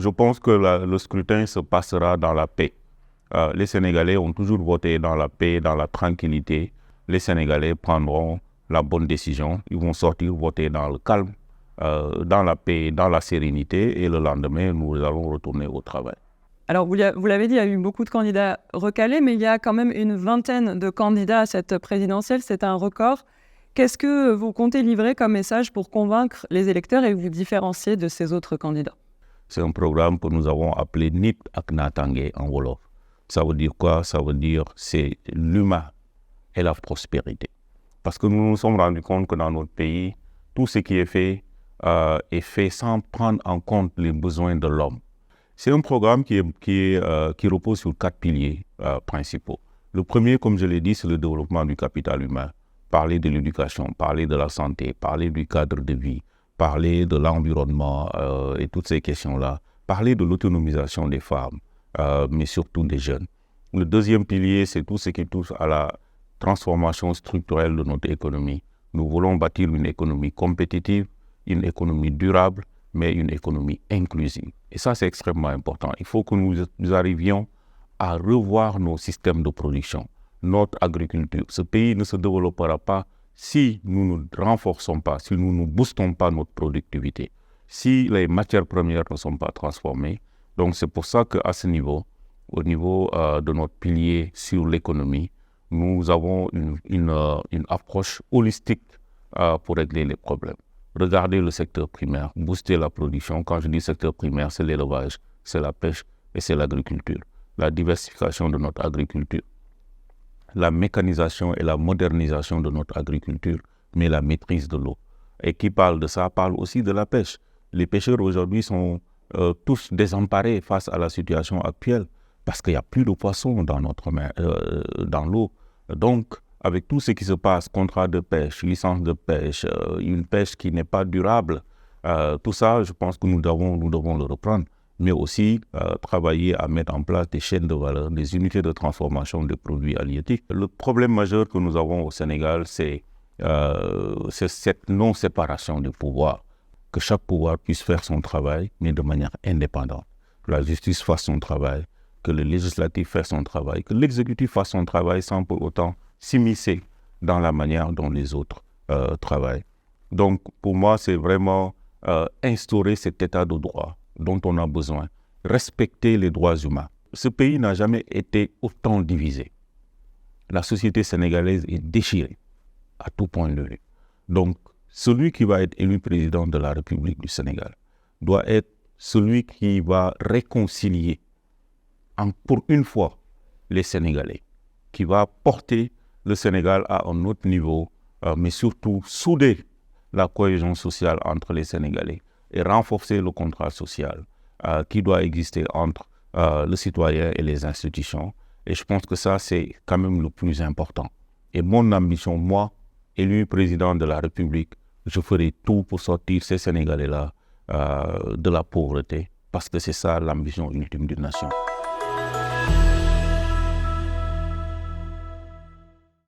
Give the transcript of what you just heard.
Je pense que le scrutin se passera dans la paix. Les Sénégalais ont toujours voté dans la paix, dans la tranquillité. Les Sénégalais prendront la bonne décision. Ils vont sortir voter dans le calme, dans la paix, dans la sérénité. Et le lendemain, nous allons retourner au travail. Alors, vous l'avez dit, il y a eu beaucoup de candidats recalés, mais il y a quand même une vingtaine de candidats à cette présidentielle. C'est un record. Qu'est-ce que vous comptez livrer comme message pour convaincre les électeurs et vous différencier de ces autres candidats? C'est un programme que nous avons appelé Nit ak Natangué en Wolof. Ça veut dire quoi? Ça veut dire c'est l'humain et la prospérité. Parce que nous nous sommes rendus compte que dans notre pays, tout ce qui est fait sans prendre en compte les besoins de l'homme. C'est un programme qui repose sur 4 piliers principaux. Le premier, comme je l'ai dit, c'est le développement du capital humain. Parler de l'éducation, parler de la santé, parler du cadre de vie, parler de l'environnement et toutes ces questions-là. Parler de l'autonomisation des femmes, mais surtout des jeunes. Le deuxième pilier, c'est tout ce qui touche à la transformation structurelle de notre économie. Nous voulons bâtir une économie compétitive, une économie durable, mais une économie inclusive. Et ça, c'est extrêmement important. Il faut que nous arrivions à revoir nos systèmes de production, notre agriculture. Ce pays ne se développera pas si nous ne renforçons pas, si nous ne boostons pas notre productivité, si les matières premières ne sont pas transformées. Donc, c'est pour ça qu'à ce niveau, au niveau de notre pilier sur l'économie, nous avons une approche holistique pour régler les problèmes. Regardez le secteur primaire, booster la production. Quand je dis secteur primaire, c'est l'élevage, c'est la pêche et c'est l'agriculture. La diversification de notre agriculture, la mécanisation et la modernisation de notre agriculture, mais la maîtrise de l'eau. Et qui parle de ça, parle aussi de la pêche. Les pêcheurs aujourd'hui sont tous désemparés face à la situation actuelle parce qu'il n'y a plus de poissons dans notre mer, dans l'eau. Donc, avec tout ce qui se passe, contrat de pêche, licence de pêche, une pêche qui n'est pas durable, tout ça, je pense que nous devons le reprendre, mais aussi travailler à mettre en place des chaînes de valeur, des unités de transformation des produits halieutiques. Le problème majeur que nous avons au Sénégal, c'est cette non-séparation des pouvoirs, que chaque pouvoir puisse faire son travail, mais de manière indépendante. Que la justice fasse son travail, que le législatif fasse son travail, que l'exécutif fasse son travail sans pour autant s'immiscer dans la manière dont les autres travaillent. Donc, pour moi, c'est vraiment instaurer cet état de droit dont on a besoin, respecter les droits humains. Ce pays n'a jamais été autant divisé. La société sénégalaise est déchirée à tout point de vue. Donc, celui qui va être élu président de la République du Sénégal doit être celui qui va réconcilier pour une fois les Sénégalais, qui va porter le Sénégal à un autre niveau, mais surtout souder la cohésion sociale entre les Sénégalais et renforcer le contrat social qui doit exister entre le citoyen et les institutions. Et je pense que ça, c'est quand même le plus important. Et mon ambition, moi, élu président de la République, je ferai tout pour sortir ces Sénégalais-là de la pauvreté, parce que c'est ça l'ambition ultime d'une nation.